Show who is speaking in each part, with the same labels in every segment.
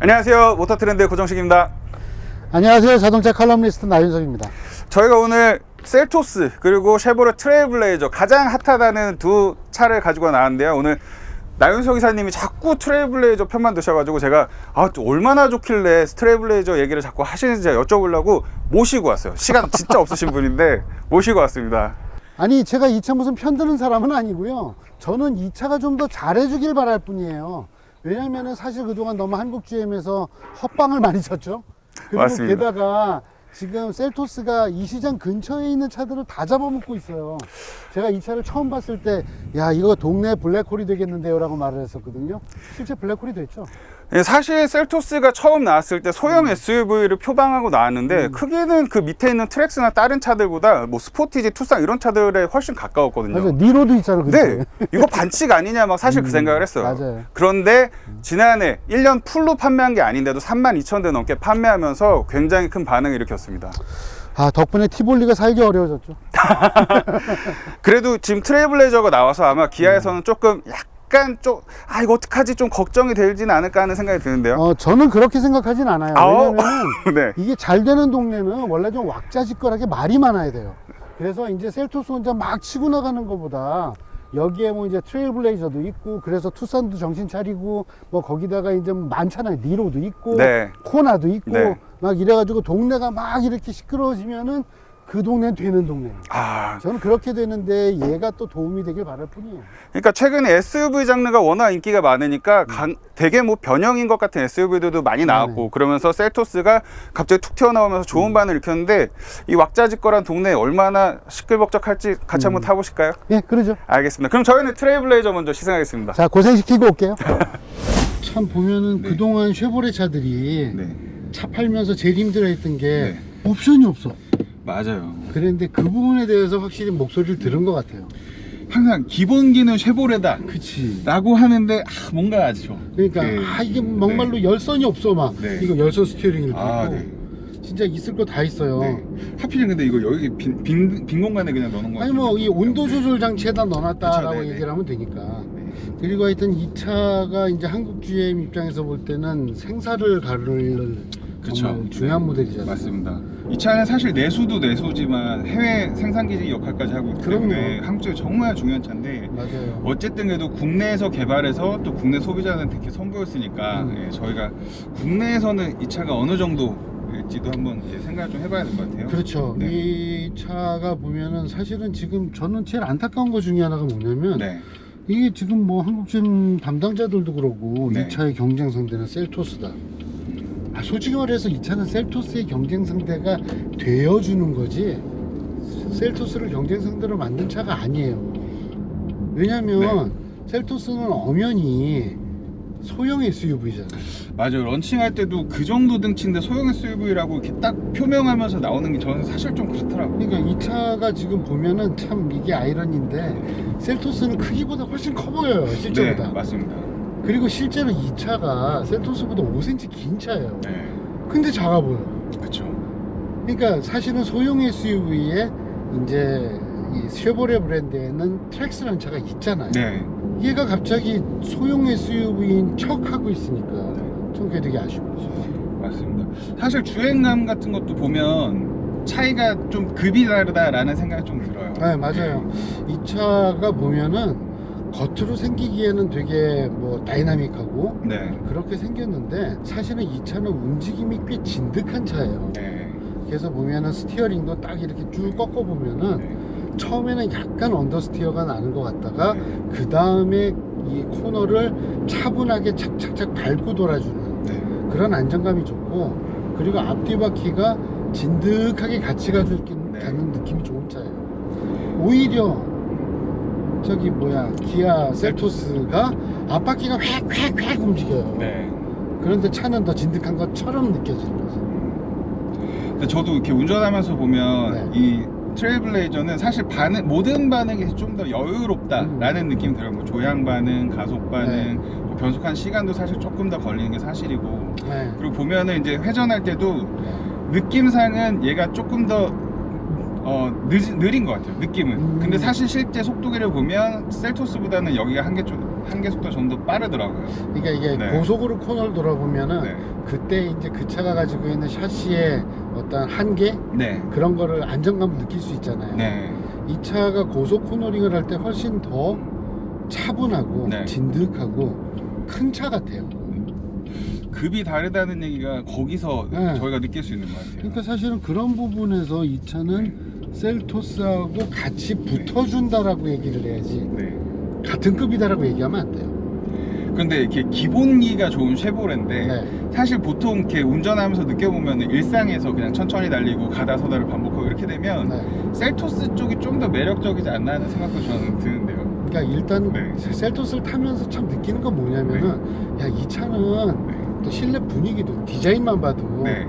Speaker 1: 안녕하세요. 모터트렌드 고정식입니다.
Speaker 2: 안녕하세요. 자동차 칼럼니스트 나윤석입니다.
Speaker 1: 저희가 오늘 셀토스 그리고 쉐보레 트레일블레이저 가장 핫하다는 두 차를 가지고 나왔는데요. 오늘 나윤석 이사님이 자꾸 트레일블레이저 편만 드셔가지고 제가 얼마나 좋길래 트레일블레이저 얘기를 자꾸 하시는지 여쭤보려고 모시고 왔어요. 시간 진짜 없으신 분인데 모시고 왔습니다.
Speaker 2: 아니, 제가 이 차 무슨 편드는 사람은 아니고요. 저는 이 차가 좀 더 잘해주길 바랄 뿐이에요. 왜냐면은 사실 그동안 너무 한국 GM에서 헛방을 많이 쳤죠. 그리고
Speaker 1: 맞습니다.
Speaker 2: 게다가 지금 셀토스가 이 시장 근처에 있는 차들을 다 잡아먹고 있어요. 제가 이 차를 처음 봤을 때, 야, 이거 동네 블랙홀이 되겠는데요 라고 말을 했었거든요. 실제 블랙홀이 됐죠.
Speaker 1: 사실 셀토스가 처음 나왔을 때 소형 SUV를 표방하고 나왔는데 크기는 그 밑에 있는 트랙스나 다른 차들보다 뭐 스포티지, 투싼 이런 차들에 훨씬 가까웠거든요.
Speaker 2: 맞아요. 니로도 있잖아.
Speaker 1: 네, 이거 반칙 아니냐 막 사실 그 생각을 했어요.
Speaker 2: 맞아요.
Speaker 1: 그런데 지난해 1년 풀로 판매한 게 아닌데도 32,000대 넘게 판매하면서 굉장히 큰 반응을 일으켰습니다.
Speaker 2: 아, 덕분에 티볼리가 살기 어려워졌죠.
Speaker 1: 그래도 지금 트레일블레이저가 나와서 아마 기아에서는 조금 약간 이거 어떡하지 좀 걱정이 되지는 않을까 하는 생각이 드는데요.
Speaker 2: 저는 그렇게 생각하진 않아요. 왜냐면
Speaker 1: 네.
Speaker 2: 이게 잘 되는 동네는 원래 좀 왁자지껄하게 말이 많아야 돼요. 그래서 이제 셀토스 혼자 막 치고 나가는 것보다 여기에 뭐 이제 트레일블레이저도 있고, 그래서 투싼도 정신 차리고, 뭐 거기다가 이제 많잖아요. 니로도 있고,
Speaker 1: 네.
Speaker 2: 코나도 있고,
Speaker 1: 네.
Speaker 2: 막 이래가지고 동네가 막 이렇게 시끄러워지면은 그 동네는 되는 동네. 저는 그렇게 되는데 얘가 또 도움이 되길 바랄 뿐이에요.
Speaker 1: 그러니까 최근에 SUV 장르가 워낙 인기가 많으니까 되게 뭐 변형인 것 같은 SUV들도 많이 나왔고 그러면서 셀토스가 갑자기 툭 튀어나오면서 좋은 반응을 일으켰는데 이 왁자지껄한 동네에 얼마나 시끌벅적할지 같이 한번 타보실까요?
Speaker 2: 예, 그러죠.
Speaker 1: 알겠습니다. 그럼 저희는 트레일블레이저 먼저 시승하겠습니다.
Speaker 2: 자, 고생시키고 올게요. 참 보면은 그동안 쉐보레 차들이 차 팔면서 제일 힘들어했던 게 옵션이 없어.
Speaker 1: 맞아요.
Speaker 2: 그런데 그 부분에 대해서 확실히 목소리를 들은 것 같아요.
Speaker 1: 항상 기본기는 쉐보레다
Speaker 2: 그치.
Speaker 1: 라고 하는데 뭔가 아시죠?
Speaker 2: 그러니까 이게 막말로 열선이 없어 막. 이거 열선 스티어링을 있고 진짜 있을 거 다 있어요.
Speaker 1: 하필이면 근데 이거 여기 빈 공간에 그냥 넣는 거
Speaker 2: 아니 뭐 이 온도 조절 장치에다 넣어놨다라고 얘기를 하면 되니까. 그리고 하여튼 이 차가 이제 한국 GM 입장에서 볼 때는 생사를 가를 정말 중요한 모델이잖아요.
Speaker 1: 맞습니다. 이 차는 사실 내수도 내수지만 해외 생산기지 역할까지 하고 있기 때문에 한국 쪽에 정말 중요한 차인데
Speaker 2: 맞아요.
Speaker 1: 어쨌든 그래도 국내에서 개발해서 또 국내 소비자한테 이렇게 선보였으니까 저희가 국내에서는 이 차가 어느 정도일지도 한번 생각을 좀 해봐야 될 것 같아요.
Speaker 2: 그렇죠. 이 차가 보면은 사실은 지금 저는 제일 안타까운 것 중에 하나가 뭐냐면 이게 지금 뭐 한국GM 담당자들도 그러고 이 차의 경쟁 상대는 셀토스다. 솔직히 말해서 이 차는 셀토스의 경쟁 상대가 되어주는 거지 셀토스를 경쟁 상대로 만든 차가 아니에요. 왜냐면 셀토스는 엄연히 소형 SUV잖아요.
Speaker 1: 맞아요. 런칭할 때도 그 정도 등치인데 소형 SUV라고 이렇게 딱 표명하면서 나오는 게 저는 사실 좀 그렇더라고요.
Speaker 2: 그러니까 이 차가 지금 보면은 참 이게 아이러니인데 셀토스는 크기보다 훨씬 커 보여요, 실제보다.
Speaker 1: 네, 맞습니다.
Speaker 2: 그리고 실제로 이 차가 셀토스보다 5cm 긴 차예요. 근데 작아 보여.
Speaker 1: 그렇죠.
Speaker 2: 그러니까 사실은 소형 SUV에 이제 이 쉐보레 브랜드에는 트랙스라는 차가 있잖아요. 얘가 갑자기 소형 SUV인 척 하고 있으니까 좀 그게 되게 아쉬운 거죠.
Speaker 1: 맞습니다. 사실 주행감 같은 것도 보면 차이가 좀 급이 다르다라는 생각이 좀 들어요.
Speaker 2: 네, 맞아요. 이 차가 보면은 겉으로 생기기에는 되게 뭐 다이나믹하고 그렇게 생겼는데 사실은 이 차는 움직임이 꽤 진득한 차예요. 그래서 보면은 스티어링도 딱 이렇게 쭉 꺾어 보면은 처음에는 약간 언더스티어가 나는 것 같다가 그 다음에 이 코너를 차분하게 착착착 밟고 돌아주는 그런 안정감이 좋고, 그리고 앞뒤 바퀴가 진득하게 같이 가는 느낌이 좋은 차예요. 오히려 저기 기아 셀토스가 앞바퀴가 휙휙휙 움직여요. 그런데 차는 더 진득한 것처럼 느껴지는 거죠.
Speaker 1: 근데 저도 이렇게 운전하면서 보면 이 트레일블레이저는 사실 모든 반응이 좀 더 여유롭다라는 느낌이 들어요. 뭐 조향 반응, 가속 반응, 뭐 변속한 시간도 사실 조금 더 걸리는 게 사실이고 그리고 보면은 이제 회전할 때도 느낌상은 얘가 조금 더 느린 것 같아요, 느낌은. 근데 사실 실제 속도계를 보면 셀토스보다는 여기가 한 개 좀 한계 속도가 좀 더 빠르더라고요.
Speaker 2: 그러니까 이게
Speaker 1: 네.
Speaker 2: 고속으로 코너를 돌아보면은
Speaker 1: 네.
Speaker 2: 그때 이제 그 차가 가지고 있는 샤시의 어떤 한계
Speaker 1: 네.
Speaker 2: 그런 거를 안정감을 느낄 수 있잖아요.
Speaker 1: 네.
Speaker 2: 이 차가 고속 코너링을 할 때 훨씬 더 차분하고
Speaker 1: 네.
Speaker 2: 진득하고 큰 차 같아요.
Speaker 1: 급이 다르다는 얘기가 거기서
Speaker 2: 네.
Speaker 1: 저희가 느낄 수 있는 것 같아요.
Speaker 2: 그러니까 사실은 그런 부분에서 이 차는 셀토스하고 같이 붙어준다라고 얘기를 해야지
Speaker 1: 네.
Speaker 2: 같은 급이다라고 얘기하면 안 돼요.
Speaker 1: 근데 이렇게 기본기가 좋은 쉐보레인데
Speaker 2: 네.
Speaker 1: 사실 보통 이렇게 운전하면서 느껴보면 일상에서 그냥 천천히 달리고 가다 서다를 반복하고 이렇게 되면
Speaker 2: 네.
Speaker 1: 셀토스 쪽이 좀 더 매력적이지 않나 하는 생각도 저는 드는데요.
Speaker 2: 그러니까 일단
Speaker 1: 네.
Speaker 2: 셀토스를 타면서 참 느끼는 건 뭐냐면은 야, 이 차는
Speaker 1: 네.
Speaker 2: 또 실내 분위기도 디자인만 봐도
Speaker 1: 네.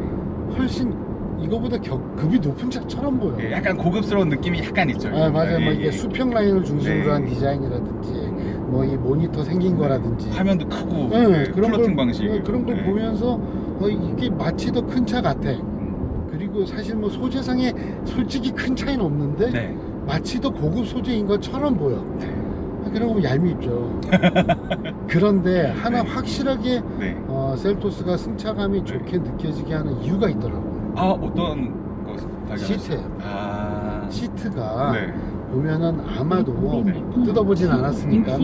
Speaker 2: 훨씬 이거보다 급이 높은 차처럼 보여.
Speaker 1: 예, 약간 고급스러운 느낌이 약간 있죠.
Speaker 2: 아, 맞아요. 뭐
Speaker 1: 예,
Speaker 2: 이게
Speaker 1: 예.
Speaker 2: 수평 라인을 중심으로
Speaker 1: 네.
Speaker 2: 한 디자인이라든지 뭐 이 모니터 생긴 거라든지
Speaker 1: 화면도 크고
Speaker 2: 네,
Speaker 1: 네,
Speaker 2: 그런
Speaker 1: 플로팅
Speaker 2: 걸,
Speaker 1: 방식
Speaker 2: 네, 그런 걸
Speaker 1: 네.
Speaker 2: 보면서 이게 마치 더 큰 차 같아. 그리고 사실 뭐 소재상에 솔직히 큰 차이는 없는데
Speaker 1: 네.
Speaker 2: 마치 더 고급 소재인 것처럼 보여.
Speaker 1: 네.
Speaker 2: 그런 거 얄밉죠. 그런데 하나
Speaker 1: 네.
Speaker 2: 확실하게
Speaker 1: 네.
Speaker 2: 셀토스가 승차감이 좋게 느껴지게 하는 이유가 있더라고요.
Speaker 1: 아, 어떤 거 발견하셨어요?
Speaker 2: 시트예요.
Speaker 1: 아.
Speaker 2: 시트가
Speaker 1: 네.
Speaker 2: 보면은 아마도
Speaker 1: 네.
Speaker 2: 뜯어보진 않았으니까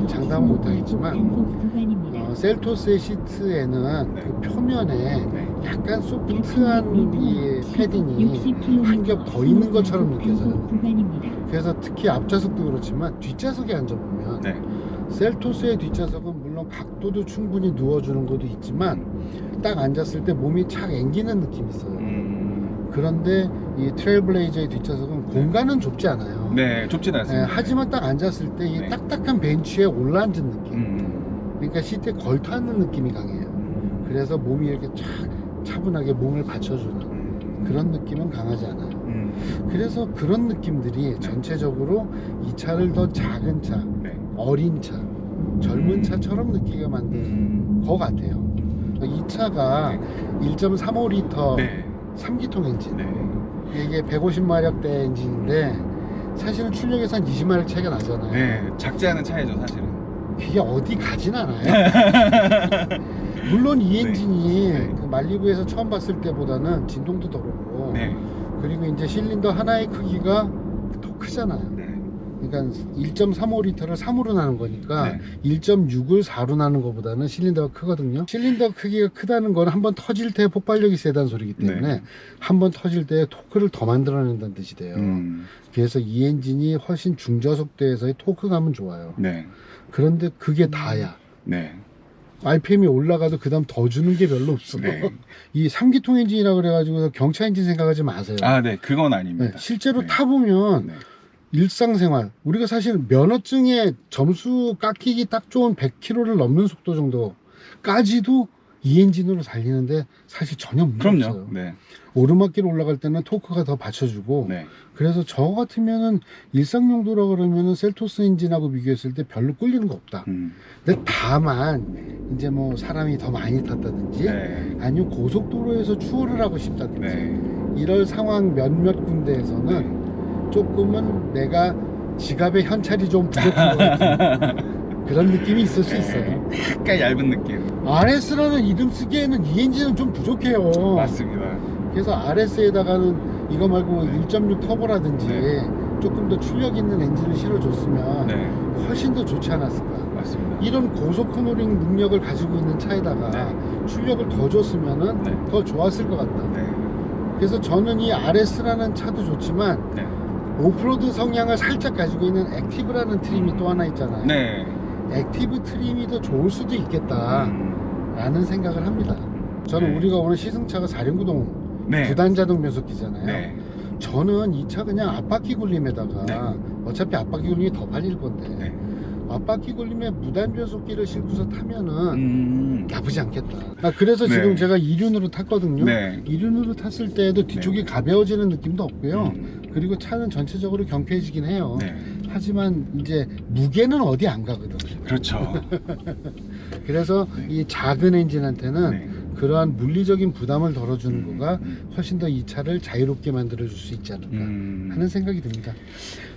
Speaker 2: 장담은 못하겠지만 셀토스의 시트에는
Speaker 1: 네.
Speaker 2: 그 표면에
Speaker 1: 네.
Speaker 2: 약간 소프트한 이 패딩이 한 겹 더 있는 것처럼 느껴져요. 그래서 특히 앞좌석도 그렇지만 뒷좌석에 앉아보면
Speaker 1: 네.
Speaker 2: 셀토스의 뒷좌석은 물론 각도도 충분히 누워주는 것도 있지만 딱 앉았을 때 몸이 착 앵기는 느낌이 있어요. 그런데 이 트레일블레이저의 뒷좌석은 공간은 좁지 않아요.
Speaker 1: 네, 좁진 않습니다.
Speaker 2: 하지만 딱 앉았을 때 이
Speaker 1: 네.
Speaker 2: 딱딱한 벤치에 올라앉은 느낌. 그러니까 시트에 걸터앉는 느낌이 강해요. 그래서 몸이 이렇게 쫙 차분하게 몸을 받쳐주는 그런 느낌은 강하지 않아요. 그래서 그런 느낌들이 전체적으로 이 차를 더 작은 차,
Speaker 1: 네.
Speaker 2: 어린 차, 젊은 차처럼 느끼게 만든 것 같아요. 이 차가 1.35L
Speaker 1: 네.
Speaker 2: 3기통 엔진.
Speaker 1: 네.
Speaker 2: 이게 150마력대 엔진인데 사실은 출력에서 한 20마력 차이가 나잖아요.
Speaker 1: 네, 작지 않은 차이죠, 사실은.
Speaker 2: 그게 어디 가진 않아요. 물론 이 엔진이
Speaker 1: 네.
Speaker 2: 그 말리부에서 처음 봤을 때보다는 진동도 덜하고
Speaker 1: 네.
Speaker 2: 그리고 이제 실린더 하나의 크기가 더 크잖아요.
Speaker 1: 네.
Speaker 2: 그러니까 1.35L를 3으로 나눈 거니까
Speaker 1: 네.
Speaker 2: 1.6을 4로 나눈 것보다는 실린더가 크거든요. 실린더 크기가 크다는 건 한번 터질 때 폭발력이 세다는 소리이기 때문에
Speaker 1: 네.
Speaker 2: 한번 터질 때 토크를 더 만들어낸다는 뜻이 돼요. 그래서 이 엔진이 훨씬 중저속도에서의 토크감은 좋아요.
Speaker 1: 네.
Speaker 2: 그런데 그게 다야.
Speaker 1: 네.
Speaker 2: RPM이 올라가도 그 다음 더 주는 게 별로 없어.
Speaker 1: 네.
Speaker 2: 이 3기통 엔진이라 그래가지고 경차 엔진 생각하지 마세요.
Speaker 1: 아, 네, 그건 아닙니다.
Speaker 2: 네, 실제로
Speaker 1: 네.
Speaker 2: 타보면
Speaker 1: 네.
Speaker 2: 일상생활 우리가 사실 면허증에 점수 깎이기 딱 좋은 100km를 넘는 속도 정도까지도 이 엔진으로 달리는데 사실 전혀 문제
Speaker 1: 그럼요.
Speaker 2: 없어요.
Speaker 1: 네.
Speaker 2: 오르막길 올라갈 때는 토크가 더 받쳐주고
Speaker 1: 네.
Speaker 2: 그래서 저 같으면은 일상용도라 그러면은 셀토스 엔진하고 비교했을 때 별로 끌리는 거 없다. 근데 다만 이제 뭐 사람이 더 많이 탔다든지
Speaker 1: 네.
Speaker 2: 아니면 고속도로에서 추월을 하고 싶다든지
Speaker 1: 네.
Speaker 2: 이럴 상황 몇몇 군데에서는 조금은 내가 지갑에 현찰이 좀 부족한 것 같은 그런 느낌이 있을 수 있어요.
Speaker 1: 약간 얇은 느낌.
Speaker 2: RS라는 이름 쓰기에는 이 엔진은 좀 부족해요.
Speaker 1: 맞습니다.
Speaker 2: 그래서 RS에다가는 이거 말고 1.6 터보라든지
Speaker 1: 네.
Speaker 2: 조금 더 출력 있는 엔진을 실어줬으면
Speaker 1: 네.
Speaker 2: 훨씬 더 좋지 않았을까.
Speaker 1: 맞습니다.
Speaker 2: 이런 고속 코너링 능력을 가지고 있는 차에다가
Speaker 1: 네.
Speaker 2: 출력을 더 줬으면
Speaker 1: 네.
Speaker 2: 더 좋았을 것 같다.
Speaker 1: 네.
Speaker 2: 그래서 저는 이 RS라는 차도 좋지만
Speaker 1: 네.
Speaker 2: 오프로드 성향을 살짝 가지고 있는 액티브라는 트림이 또 하나 있잖아요.
Speaker 1: 네.
Speaker 2: 액티브 트림이 더 좋을 수도 있겠다 라는 생각을 합니다. 저는
Speaker 1: 네.
Speaker 2: 우리가 오늘 시승차가 4륜구동
Speaker 1: 네.
Speaker 2: 9단자동 변속기잖아요.
Speaker 1: 네.
Speaker 2: 저는 이 차 그냥 앞바퀴 굴림에다가
Speaker 1: 네.
Speaker 2: 어차피 앞바퀴 굴림이 더 팔릴 건데
Speaker 1: 네.
Speaker 2: 앞바퀴 굴림에 무단 변속기를 싣고서 타면은 나쁘지 않겠다. 그래서
Speaker 1: 네.
Speaker 2: 지금 제가 2륜으로 탔거든요.
Speaker 1: 네.
Speaker 2: 2륜으로 탔을 때도 뒤쪽이 가벼워지는 느낌도 없고요. 그리고 차는 전체적으로 경쾌해지긴 해요.
Speaker 1: 네.
Speaker 2: 하지만 이제 무게는 어디 안 가거든.
Speaker 1: 그렇죠.
Speaker 2: 그래서
Speaker 1: 네.
Speaker 2: 이 작은 엔진한테는
Speaker 1: 네.
Speaker 2: 그러한 물리적인 부담을 덜어주는 거가 훨씬 더 이 차를 자유롭게 만들어줄 수 있지 않을까 하는 생각이 듭니다.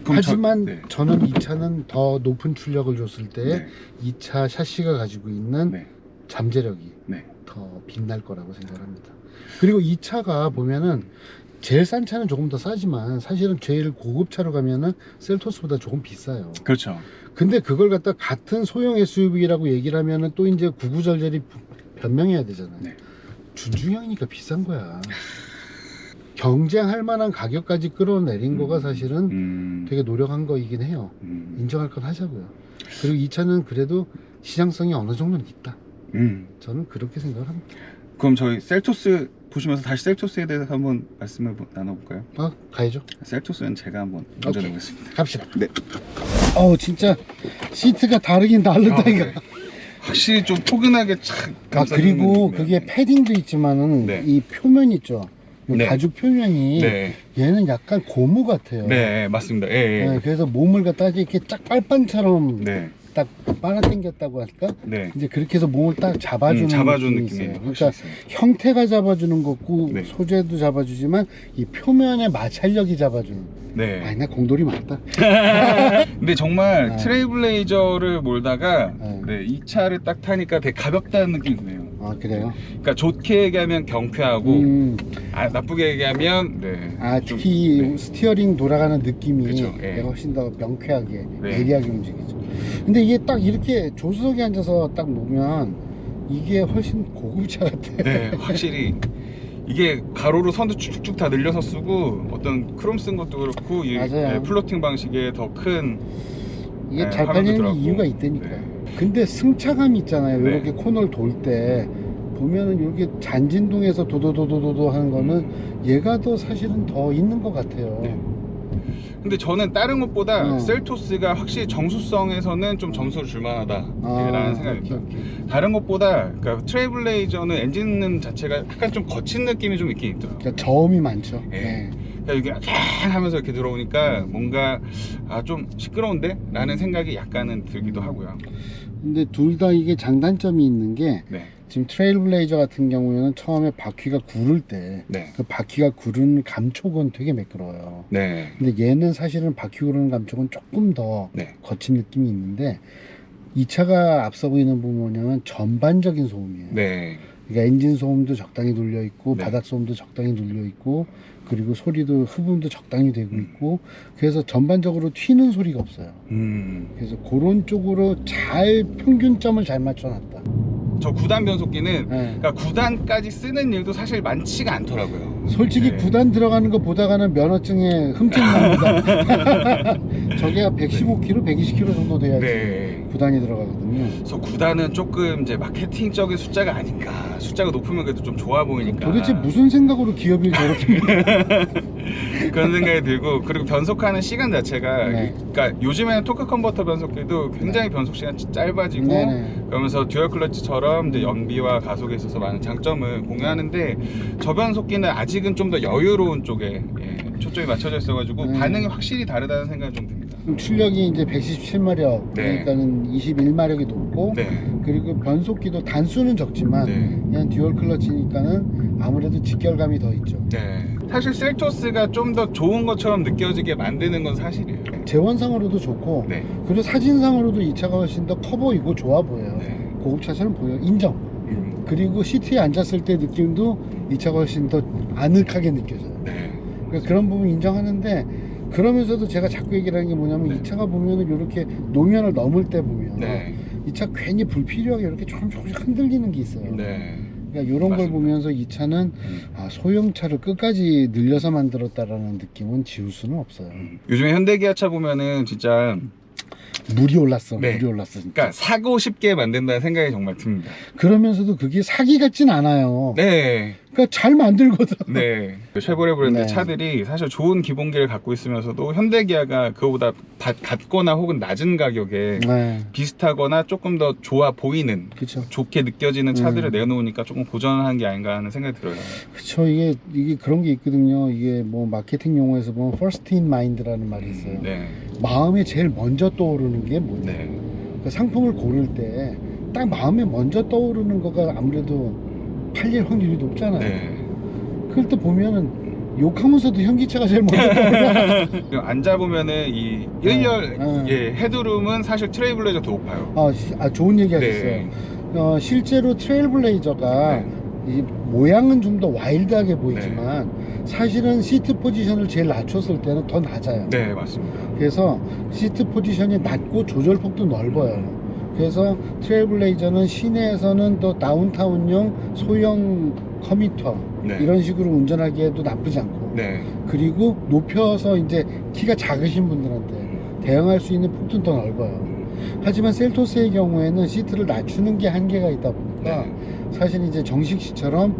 Speaker 2: 하지만 저는 이 차는 더 높은 출력을 줬을 때 이 차 샤시가 가지고 있는 잠재력이 더 빛날 거라고 생각합니다. 그리고 이 차가 보면은 제일 싼 차는 조금 더 싸지만 사실은 제일 고급 차로 가면은 셀토스보다 조금 비싸요.
Speaker 1: 그렇죠.
Speaker 2: 근데 그걸 갖다 같은 소형 SUV라고 얘기를 하면은 또 이제 구구절절히 변명해야 되잖아요. 준중형이니까 비싼 거야. 경쟁할 만한 가격까지 끌어내린 거가 사실은 되게 노력한 거이긴 해요. 인정할 건 하자고요. 그리고 이 차는 그래도 시장성이 어느 정도는 있다. 저는 그렇게 생각을 합니다.
Speaker 1: 그럼 저희 셀토스 보시면서 다시 셀토스에 대해서 한번 말씀을 나눠볼까요?
Speaker 2: 가야죠.
Speaker 1: 셀토스는 제가 한번 운전해보겠습니다.
Speaker 2: 갑시다.
Speaker 1: 네.
Speaker 2: 진짜 시트가 다르긴 다르다 이거.
Speaker 1: 확실히 좀 포근하게 착.
Speaker 2: 그리고 그게 패딩도 있지만은 이 표면 있죠. 가죽 표면이 얘는 약간 고무 같아요.
Speaker 1: 네, 맞습니다.
Speaker 2: 그래서 몸을 갖다가 이렇게 짝 빨판처럼 딱 빨아당겼다고 할까? 이제 그렇게 해서 몸을 딱 잡아주는 느낌이 있어요. 그러니까 형태가 잡아주는 거고 소재도 잡아주지만 이 표면의 마찰력이 잡아주는. 나 공돌이 맞다.
Speaker 1: 근데 정말 트레일블레이저를 몰다가 이 차를 딱 타니까 되게 가볍다는 느낌이 드네요.
Speaker 2: 그래요?
Speaker 1: 그러니까 좋게 얘기하면 경쾌하고 나쁘게 얘기하면
Speaker 2: 특히 스티어링 돌아가는 느낌이 내가 훨씬 더 명쾌하게 예리하게 움직이죠. 근데 이게 딱 이렇게 조수석에 앉아서 딱 놓으면 이게 훨씬 고급차 같아.
Speaker 1: 확실히 이게 가로로 선도 쭉쭉 다 늘려서 쓰고 어떤 크롬 쓴 것도 그렇고 이 플로팅 방식에 더 큰
Speaker 2: 이게 잘 팔리는 이유가 있다니까. 근데 승차감 있잖아요. 이렇게 코너를 돌 때 보면은 이렇게 잔진동에서 도도도도도 하는 거는 얘가 더 사실은 더 있는 것 같아요.
Speaker 1: 근데 저는 다른 것보다 셀토스가 확실히 정수성에서는 좀 점수를 줄만하다라는 생각입니다. 다른 것보다 그러니까 트레일블레이저는 엔진 자체가 약간 좀 거친 느낌이 좀 있긴 있더라고요.
Speaker 2: 그러니까 저음이 많죠.
Speaker 1: 그러니까 이게 하면서 이렇게 들어오니까 뭔가 좀 시끄러운데? 라는 생각이 약간은 들기도 하고요.
Speaker 2: 근데 둘 다 이게 장단점이 있는 게 지금 트레일블레이저 같은 경우에는 처음에 바퀴가 구를 때 그 바퀴가 구르는 감촉은 되게 매끄러워요. 근데 얘는 사실은 바퀴 구르는 감촉은 조금 더 거친 느낌이 있는데 이 차가 앞서 보이는 부분은 뭐냐면 전반적인 소음이에요. 그러니까 엔진 소음도 적당히 눌려 있고 바닥 소음도 적당히 눌려 있고 그리고 소리도 흡음도 적당히 되고 있고 그래서 전반적으로 튀는 소리가 없어요. 그래서 그런 쪽으로 잘 평균점을 잘 맞춰놨다.
Speaker 1: 저 9단 변속기는 그러니까 9단까지 쓰는 일도 사실 많지가 않더라고요.
Speaker 2: 솔직히 9단 들어가는 거 보다가는 면허증에 흠집 납니다. 저게 115km, 120km 정도 돼야지 9단이 들어가거든요.
Speaker 1: 그래서 9단은 조금 이제 마케팅적인 숫자가 아닌가. 숫자가 높으면 그래도 좀 좋아 보이니까.
Speaker 2: 도대체 무슨 생각으로 기업이 저렇게
Speaker 1: 그런 생각이 들고 그리고 변속하는 시간 자체가 그러니까 요즘에는 토크 컨버터 변속기도 굉장히 변속 시간 짧아지고 그러면서 듀얼 클러치처럼 이제 연비와 가속에 있어서 많은 장점을 공유하는데 저 변속기는 아직은 좀 더 여유로운 쪽에 초점이 맞춰져 있어가지고 반응이 확실히 다르다는 생각이 좀 듭니다.
Speaker 2: 출력이 이제 117마력 그러니까는 21마력이 높고 그리고 변속기도 단수는 적지만 그냥 듀얼 클러치니까는 아무래도 직결감이 더 있죠.
Speaker 1: 사실 셀토스가 좀 더 좋은 것처럼 느껴지게 만드는 건 사실이에요.
Speaker 2: 재원상으로도 좋고 그리고 사진상으로도 이 차가 훨씬 더 커 보이고 좋아 보여요. 고급차처럼 보여요. 인정. 그리고 시트에 앉았을 때 느낌도 이 차가 훨씬 더 아늑하게 느껴져요. 그러니까 그런 부분 인정하는데 그러면서도 제가 자꾸 얘기를 하는 게 뭐냐면 이 차가 보면은 이렇게 노면을 넘을 때 보면 이 차 괜히 불필요하게 이렇게 조금씩 흔들리는 게 있어요. 그러니까 이런 걸 보면서 이 차는 소형차를 끝까지 늘려서 만들었다라는 느낌은 지울 수는 없어요.
Speaker 1: 요즘에 현대기아차 보면은 진짜
Speaker 2: 물이 올랐어. 물이 올랐어. 진짜.
Speaker 1: 그러니까 사고 싶게 만든다는 생각이 정말 듭니다.
Speaker 2: 그러면서도 그게 사기 같진 않아요. 그러니까 잘 만들거든.
Speaker 1: 쉐보레 브랜드 차들이 사실 좋은 기본기를 갖고 있으면서도 현대기아가 그거보다 같거나 혹은 낮은 가격에 비슷하거나 조금 더 좋아 보이는 좋게 느껴지는 차들을 내놓으니까 조금 고전한 게 아닌가 하는 생각이 들어요.
Speaker 2: 그쵸. 이게 그런 게 있거든요. 이게 뭐 마케팅 용어에서 보면 first in mind라는 말이 있어요. 마음에 제일 먼저 떠오르는 게 뭐냐. 그러니까 상품을 고를 때 딱 마음에 먼저 떠오르는 거가 아무래도 팔릴 확률이 높잖아요.
Speaker 1: 네.
Speaker 2: 그걸 또 보면은 욕하면서도 현기차가 제일 먼저
Speaker 1: 앉아보면은 이 1열 헤드룸은 사실 트레일블레이저 더 높아요.
Speaker 2: 좋은 얘기 하셨어요.
Speaker 1: 네.
Speaker 2: 실제로 트레일블레이저가
Speaker 1: 네.
Speaker 2: 이 모양은 좀 더 와일드하게 보이지만 사실은 시트 포지션을 제일 낮췄을 때는 더 낮아요.
Speaker 1: 네, 맞습니다.
Speaker 2: 그래서 시트 포지션이 낮고 조절폭도 넓어요. 그래서 트레일블레이저는 시내에서는 또 다운타운용 소형 커뮤터
Speaker 1: 네.
Speaker 2: 이런 식으로 운전하기에도 나쁘지 않고
Speaker 1: 네.
Speaker 2: 그리고 높여서 이제 키가 작으신 분들한테 대응할 수 있는 폭도 더 넓어요. 하지만 셀토스의 경우에는 시트를 낮추는 게 한계가 있다 보니까 사실 이제 정식 시처럼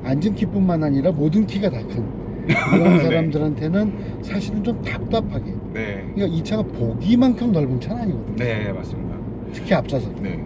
Speaker 2: 앉은 키뿐만 아니라 모든 키가 다 큰 이런 사람들한테는 사실은 좀 답답하게.
Speaker 1: 네.
Speaker 2: 그러니까 이 차가 보기만큼 넓은 차는 아니거든요.
Speaker 1: 네, 맞습니다.
Speaker 2: 특히 앞좌석.
Speaker 1: 네.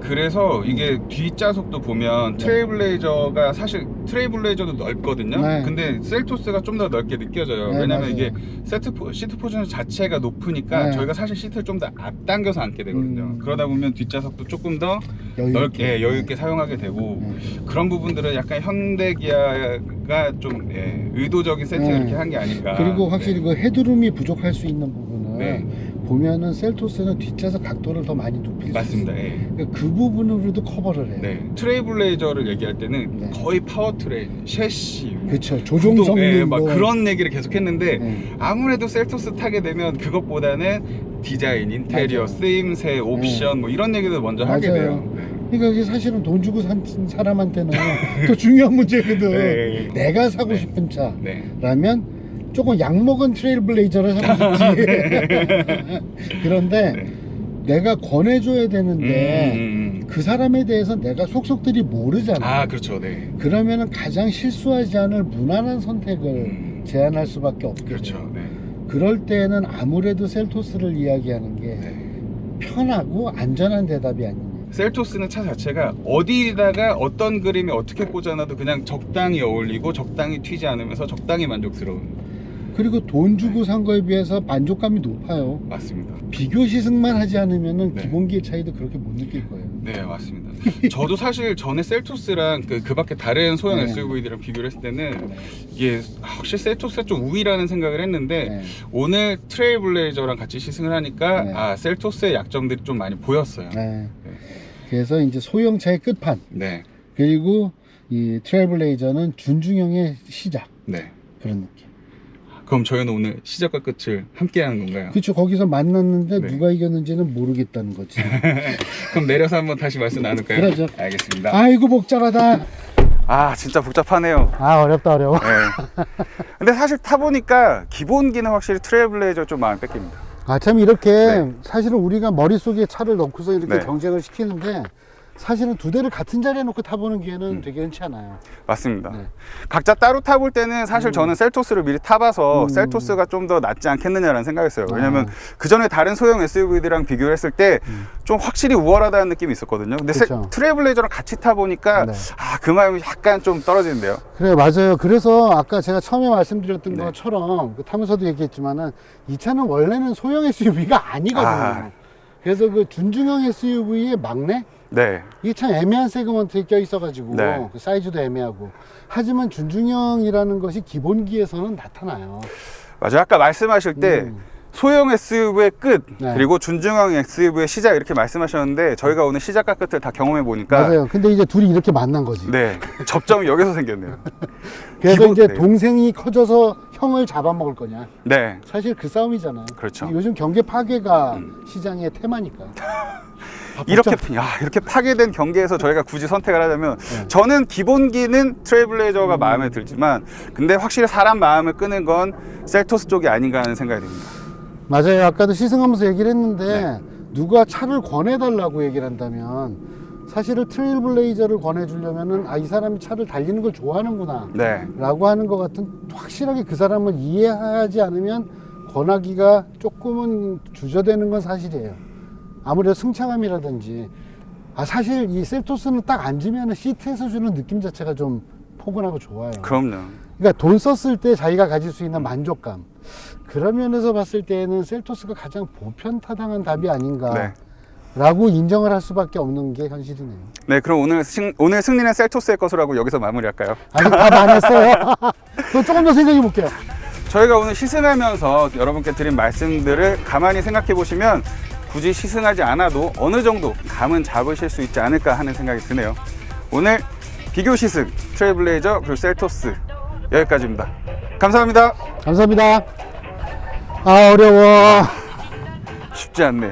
Speaker 1: 그래서 이게 뒷좌석도 보면 트레일블레이저가 사실 트레일블레이저도 넓거든요.
Speaker 2: 네.
Speaker 1: 근데 셀토스가 좀 더 넓게 느껴져요.
Speaker 2: 네,
Speaker 1: 왜냐면
Speaker 2: 맞아요.
Speaker 1: 이게 시트 포지션 자체가 높으니까
Speaker 2: 네.
Speaker 1: 저희가 사실 시트를 좀 더 앞당겨서 앉게 되거든요. 그러다 보면 뒷좌석도 조금 더
Speaker 2: 여유
Speaker 1: 여유 있게 사용하게 되고 그런 부분들은 약간 현대 기아가 좀 의도적인 세팅
Speaker 2: 네.
Speaker 1: 이렇게 한 게 아닌가.
Speaker 2: 그리고 확실히 그 헤드룸이 부족할 수 있는 부분은
Speaker 1: 네.
Speaker 2: 보면은 셀토스는 뒷좌석 각도를 더 많이 높일 수
Speaker 1: 맞습니다.
Speaker 2: 있어요.
Speaker 1: 예.
Speaker 2: 그러니까 그 부분으로도 커버를 해요.
Speaker 1: 네. 트레일블레이저를 얘기할 때는
Speaker 2: 네.
Speaker 1: 거의 파워트레인, 셰시,
Speaker 2: 그렇죠. 조종
Speaker 1: 구동,
Speaker 2: 성능
Speaker 1: 막
Speaker 2: 뭐.
Speaker 1: 그런 얘기를 계속 했는데
Speaker 2: 네.
Speaker 1: 아무래도 셀토스 타게 되면 그것보다는 디자인, 인테리어,
Speaker 2: 맞아요.
Speaker 1: 쓰임새, 옵션 뭐 이런 얘기도 먼저 하게
Speaker 2: 맞아요.
Speaker 1: 돼요. 네.
Speaker 2: 그러니까 이게 사실은 돈 주고 산 사람한테는 더 중요한 문제거든.
Speaker 1: 네.
Speaker 2: 내가 사고
Speaker 1: 네.
Speaker 2: 싶은
Speaker 1: 네.
Speaker 2: 차라면 조금 약먹은 트레일블레이저를 사고 싶지. 그런데
Speaker 1: 네.
Speaker 2: 내가 권해줘야 되는데 그 사람에 대해서 내가 속속들이 모르잖아.
Speaker 1: 아, 그렇죠. 네.
Speaker 2: 그러면은 가장 실수하지 않을 무난한 선택을 제안할 수밖에 없게
Speaker 1: 그렇죠.
Speaker 2: 돼요.
Speaker 1: 네.
Speaker 2: 그럴 때는 아무래도 셀토스를 이야기하는 게 편하고 안전한 대답이 아니냐.
Speaker 1: 셀토스는 차 자체가 어디다가 어떤 그림이 어떻게 꽂아놔도 그냥 적당히 어울리고 적당히 튀지 않으면서 적당히 만족스러운.
Speaker 2: 그리고 돈 주고 산 거에 비해서 만족감이 높아요.
Speaker 1: 맞습니다.
Speaker 2: 비교 시승만 하지 않으면은
Speaker 1: 네.
Speaker 2: 기본기의 차이도 그렇게 못 느낄 거예요.
Speaker 1: 네, 맞습니다. 저도 사실 전에 셀토스랑 그 밖에 다른 소형
Speaker 2: 네.
Speaker 1: SUV들이랑 비교를 했을 때는 이게 확실히 셀토스가 좀 우위라는 생각을 했는데
Speaker 2: 네.
Speaker 1: 오늘 트레일블레이저랑 같이 시승을 하니까
Speaker 2: 네.
Speaker 1: 셀토스의 약점들이 좀 많이 보였어요.
Speaker 2: 네. 그래서 이제 소형차의 끝판
Speaker 1: 네.
Speaker 2: 그리고 이 트레일블레이저는 준중형의 시작
Speaker 1: 네.
Speaker 2: 그런 느낌.
Speaker 1: 그럼 저희는 오늘 시작과 끝을 함께 하는 건가요?
Speaker 2: 그렇죠. 거기서 만났는데
Speaker 1: 네.
Speaker 2: 누가 이겼는지는 모르겠다는 거지.
Speaker 1: 그럼 내려서 한번 다시 말씀 나눌까요?
Speaker 2: 그러죠.
Speaker 1: 알겠습니다.
Speaker 2: 아이고 복잡하다.
Speaker 1: 아, 진짜 복잡하네요.
Speaker 2: 어렵다 어려워.
Speaker 1: 네. 근데 사실 타보니까 기본기는 확실히 트레일블레이저 좀 마음에 뺏깁니다.
Speaker 2: 참 이렇게
Speaker 1: 네.
Speaker 2: 사실은 우리가 머릿속에 차를 넣고서 이렇게
Speaker 1: 네.
Speaker 2: 경쟁을 시키는데 사실은 두 대를 같은 자리에 놓고 타보는 기회는 되게 흔치 않아요.
Speaker 1: 맞습니다.
Speaker 2: 네.
Speaker 1: 각자 따로 타볼 때는 사실 저는 셀토스를 미리 타봐서
Speaker 2: 음.
Speaker 1: 셀토스가 좀 더 낫지 않겠느냐라는 생각했어요. 왜냐면
Speaker 2: 아.
Speaker 1: 그 전에 다른 소형 SUV들이랑 비교를 했을 때 좀 확실히 우월하다는 느낌이 있었거든요. 근데
Speaker 2: 그쵸.
Speaker 1: 트레일블레이저랑 같이 타보니까
Speaker 2: 네.
Speaker 1: 그 마음이 약간 좀 떨어지는데요.
Speaker 2: 그래 맞아요. 그래서 아까 제가 처음에 말씀드렸던
Speaker 1: 네.
Speaker 2: 것처럼 타면서도 얘기했지만은 이 차는 원래는 소형 SUV가 아니거든요.
Speaker 1: 아.
Speaker 2: 그래서 그 준중형 SUV의 막내
Speaker 1: 네.
Speaker 2: 이게 참 애매한 세그먼트에 껴 있어가지고
Speaker 1: 네.
Speaker 2: 그 사이즈도 애매하고 하지만 준중형이라는 것이 기본기에서는 나타나요.
Speaker 1: 맞아요. 아까 말씀하실 때 소형 SUV의 끝
Speaker 2: 네.
Speaker 1: 그리고 준중형 SUV의 시작 이렇게 말씀하셨는데 저희가 오늘 시작과 끝을 다 경험해 보니까
Speaker 2: 맞아요. 근데 이제 둘이 이렇게 만난 거지.
Speaker 1: 네, 접점이 여기서 생겼네요.
Speaker 2: 그래서
Speaker 1: 기본-
Speaker 2: 이제
Speaker 1: 네.
Speaker 2: 동생이 커져서 형을 잡아먹을 거냐.
Speaker 1: 네,
Speaker 2: 사실 그 싸움이잖아요.
Speaker 1: 그렇죠.
Speaker 2: 요즘 경계 파괴가 시장의 테마니까.
Speaker 1: 이렇게 파괴된 경기에서 저희가 굳이 선택을 하자면
Speaker 2: 네.
Speaker 1: 저는 기본기는 트레일블레이저가 마음에 들지만 근데 확실히 사람 마음을 끄는 건 셀토스 쪽이 아닌가 하는 생각이 듭니다.
Speaker 2: 맞아요. 아까도 시승하면서 얘기를 했는데
Speaker 1: 네.
Speaker 2: 누가 차를 권해달라고 얘기를 한다면 사실은 트레일블레이저를 권해주려면은 이 사람이 차를 달리는 걸 좋아하는구나
Speaker 1: 네,
Speaker 2: 라고 하는 것 같은 확실하게 그 사람을 이해하지 않으면 권하기가 조금은 주저되는 건 사실이에요. 아무래도 승차감이라든지 사실 이 셀토스는 딱 앉으면 시트에서 주는 느낌 자체가 좀 포근하고 좋아요.
Speaker 1: 그럼요.
Speaker 2: 그러니까 돈 썼을 때 자기가 가질 수 있는 만족감 그런 면에서 봤을 때는 셀토스가 가장 보편타당한 답이 아닌가
Speaker 1: 네.
Speaker 2: 라고 인정을 할 수밖에 없는 게 현실이네요.
Speaker 1: 네, 그럼 오늘 승리는 셀토스의 것으라고 여기서 마무리할까요?
Speaker 2: 아직 답 안 했어요. 또 조금 더 생각해 볼게요.
Speaker 1: 저희가 오늘 시승하면서 여러분께 드린 말씀들을 가만히 생각해 보시면 굳이 시승하지 않아도 어느 정도 감은 잡으실 수 있지 않을까 하는 생각이 드네요. 오늘 비교 시승 트레일블레이저 그리고 셀토스 여기까지입니다. 감사합니다.
Speaker 2: 감사합니다. 아, 어려워.
Speaker 1: 쉽지 않네.